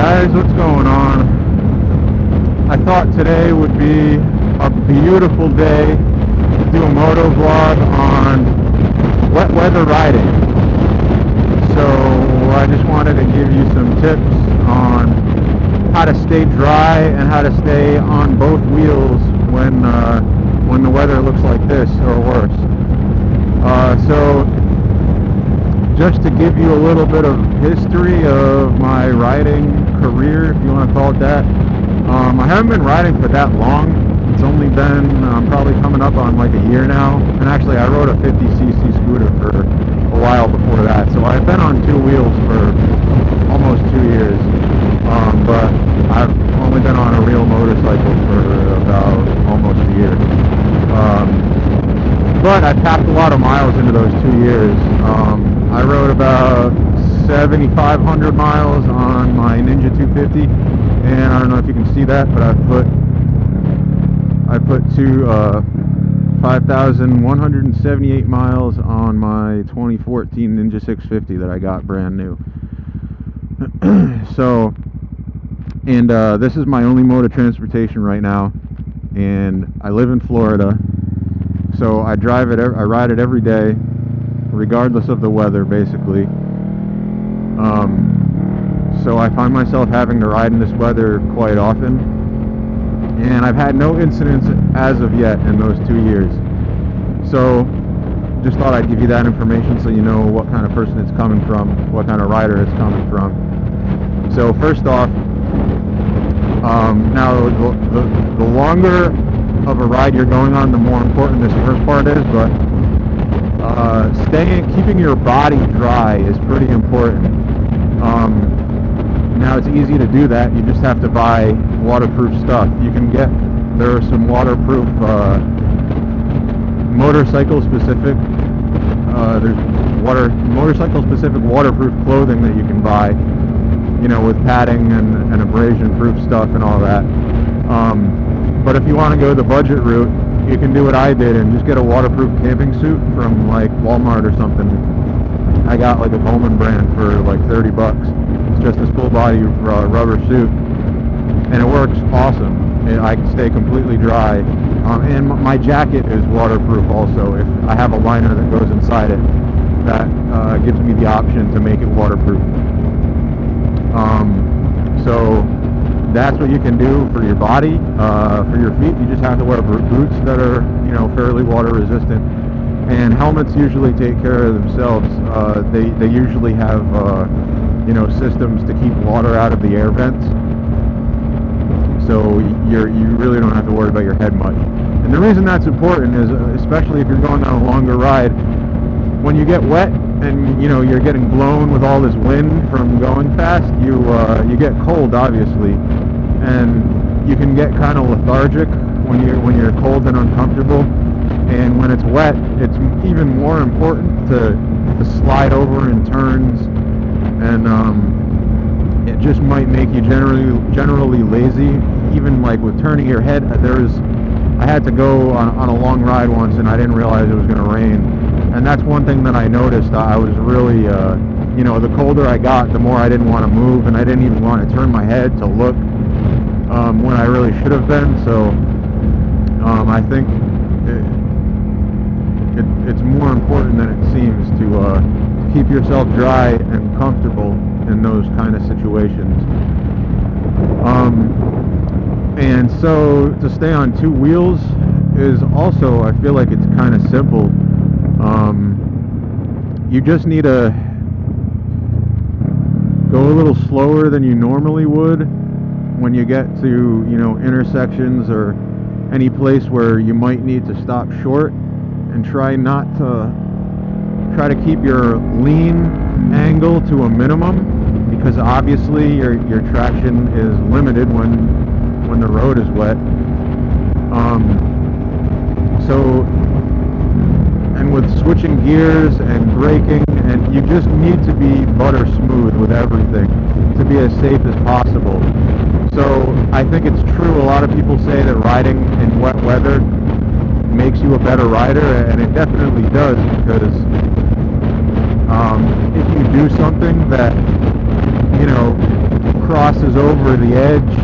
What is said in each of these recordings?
guys, what's going on? I thought today would be a beautiful day to do a moto vlog on wet weather riding. So I just wanted to give you some tips on how to stay dry and how to stay on both wheels when the weather looks like this or worse. So just to give you a little bit of history of my riding career, if you want to call it that. I haven't been riding for that long. It's only been probably coming up on like a year now. And actually I rode a 50cc scooter for a while before that. So I've been on two wheels for almost 2 years. But I've only been on a real motorcycle for about almost a year. But I packed a lot of miles into those 2 years. I rode about 7,500 miles on my Ninja 250, and I don't know if you can see that, but I put 5,178 miles on my 2014 Ninja 650 that I got brand new. So, and this is my only mode of transportation right now, and I live in Florida. So I drive it. I ride it every day, regardless of the weather, basically. So I find myself having to ride in this weather quite often, and I've had no incidents as of yet in those 2 years. So just thought I'd give you that information so you know what kind of person it's coming from, what kind of rider it's coming from. So first off, now the longer of a ride you're going on, the more important this first part is, but keeping your body dry is pretty important. Now it's easy to do that. You just have to buy waterproof stuff. There are some waterproof motorcycle specific motorcycle specific waterproof clothing that you can buy, with padding and abrasion proof stuff and all that. But if you want to go the budget route, you can do what I did and just get a waterproof camping suit from like Walmart or something. I got like a Bowman brand for like $30. It's just this full body rubber suit, and it works awesome. I can stay completely dry, and my jacket is waterproof also. If I have a liner that goes inside it, that gives me the option to make it waterproof. So that's what you can do for your body. For your feet, you just have to wear boots that are, fairly water resistant. And helmets usually take care of themselves. They usually have, systems to keep water out of the air vents. So you really don't have to worry about your head much. And the reason that's important is, especially if you're going on a longer ride, when you get wet and you're getting blown with all this wind from going fast, you get cold, obviously, and you can get kind of lethargic when you're cold and uncomfortable. And when it's wet, it's even more important to slide over in turns, and it just might make you generally lazy. Even like with turning your head, I had to go on a long ride once, and I didn't realize it was going to rain. And that's one thing that I noticed. I was really, the colder I got, the more I didn't want to move, and I didn't even want to turn my head to look when I really should have been. So I think it's more important than it seems to keep yourself dry and comfortable in those kind of situations. And so to stay on two wheels is also, I feel like it's kind of simple. You just need to go a little slower than you normally would when you get to, intersections or any place where you might need to stop short, and try to keep your lean angle to a minimum, because obviously your traction is limited when the road is wet. And with switching gears and braking, and you just need to be butter smooth with everything to be as safe as possible. So I think it's true. A lot of people say that riding in wet weather makes you a better rider, and it definitely does, because if you do something that crosses over the edge,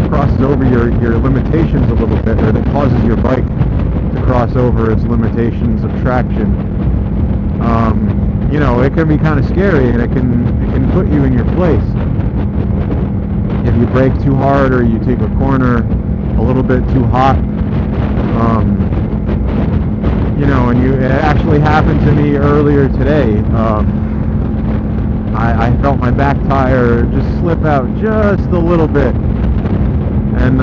crosses over your limitations a little bit, or that causes your bike to cross over its limitations of traction, it can be kind of scary, and it can put you in your place. If you brake too hard, or you take a corner a little bit too hot, and it actually happened to me earlier today. I felt my back tire just slip out just a little bit, and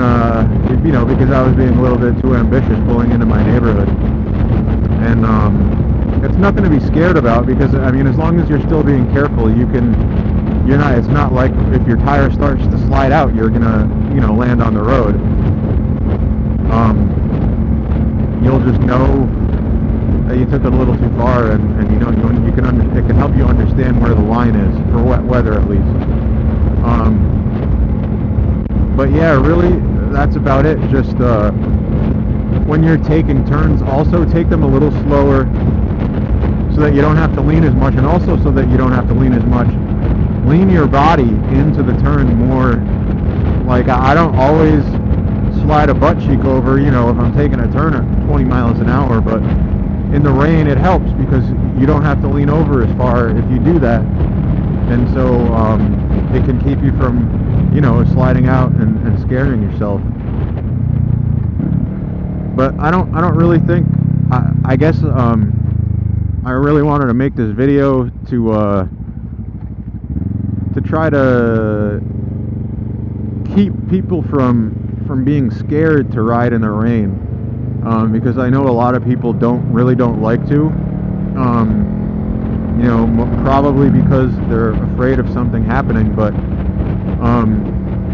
because I was being a little bit too ambitious pulling into my neighborhood. And it's nothing to be scared about, because as long as you're still being careful, it's not like if your tire starts to slide out, you're gonna land on the road. You'll just know that you took it a little too far, and it can help you understand where the line is, for wet weather at least. But yeah, really, that's about it. Just when you're taking turns, also take them a little slower, so that you don't have to lean as much, and also so that you don't have to lean as much. Lean your body into the turn more. Like, I don't always slide a butt cheek over, if I'm taking a turn at 20 miles an hour, but in the rain it helps, because you don't have to lean over as far if you do that. And so it can keep you from, sliding out and scaring yourself. But I don't really think, I guess I really wanted to make this video to try to keep people from being scared to ride in the rain, because I know a lot of people don't like to, probably because they're afraid of something happening. But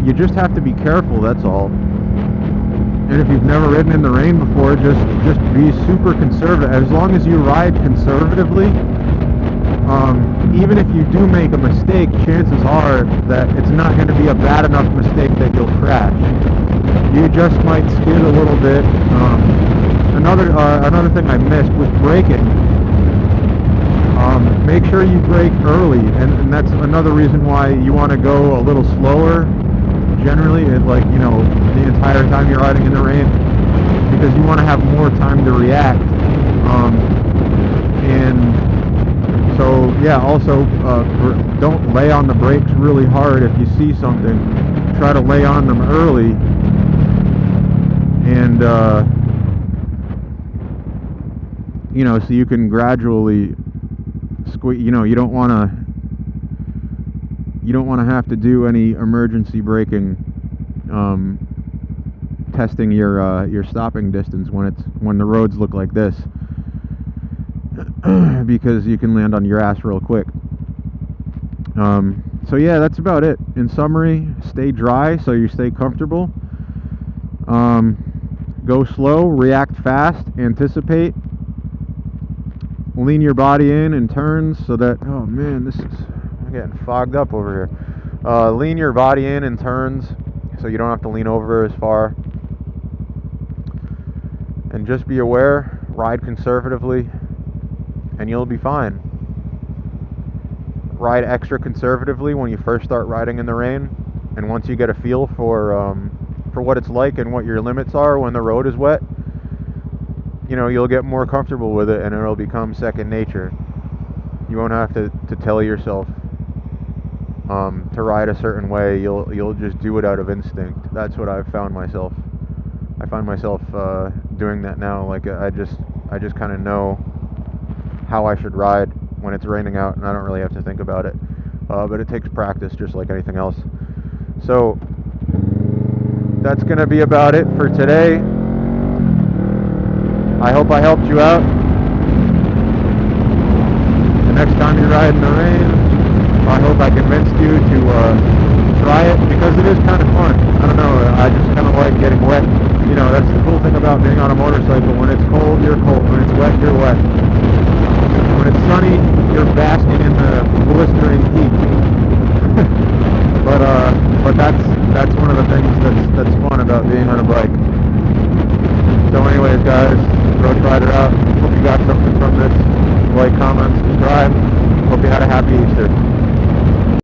you just have to be careful, that's all. And if you've never ridden in the rain before, just be super conservative. As long as you ride conservatively, even if you do make a mistake, chances are that it's not going to be a bad enough mistake that you'll crash. You just might skid a little bit. Another thing I missed was braking. Make sure you brake early, and that's another reason why you want to go a little slower. Generally, the entire time you're riding in the rain, because you want to have more time to react. And so, yeah, also, don't lay on the brakes really hard if you see something. Try to lay on them early, and so you can gradually squeeze. You don't want to have to do any emergency braking, testing your stopping distance when the roads look like this, because you can land on your ass real quick. So yeah, that's about it. In summary, stay dry so you stay comfortable. Go slow, react fast, anticipate. Lean your body in turns so that, oh man, I'm getting fogged up over here. Lean your body in turns so you don't have to lean over as far. And just be aware, ride conservatively, and you'll be fine. Ride extra conservatively when you first start riding in the rain, and once you get a feel for what it's like and what your limits are when the road is wet, you'll get more comfortable with it, and it'll become second nature. You won't have to tell yourself to ride a certain way. You'll just do it out of instinct. That's what I've found myself. I find myself doing that now. Like I just kind of know how I should ride when it's raining out, and I don't really have to think about it. But it takes practice, just like anything else. So that's gonna be about it for today. I hope I helped you out. The next time you ride in the rain, I hope I convinced you to try it, because it is kind of fun. I don't know, I just kind of like getting wet. That's the cool thing about being on a motorcycle. When it's cold, you're cold. When it's wet, you're wet. When it's sunny, you're basking in the blistering heat. But that's one of the things that's fun about being on a bike. So anyways, guys, Road Rider out. Hope you got something from this. Like, comment, subscribe. Hope you had a happy Easter.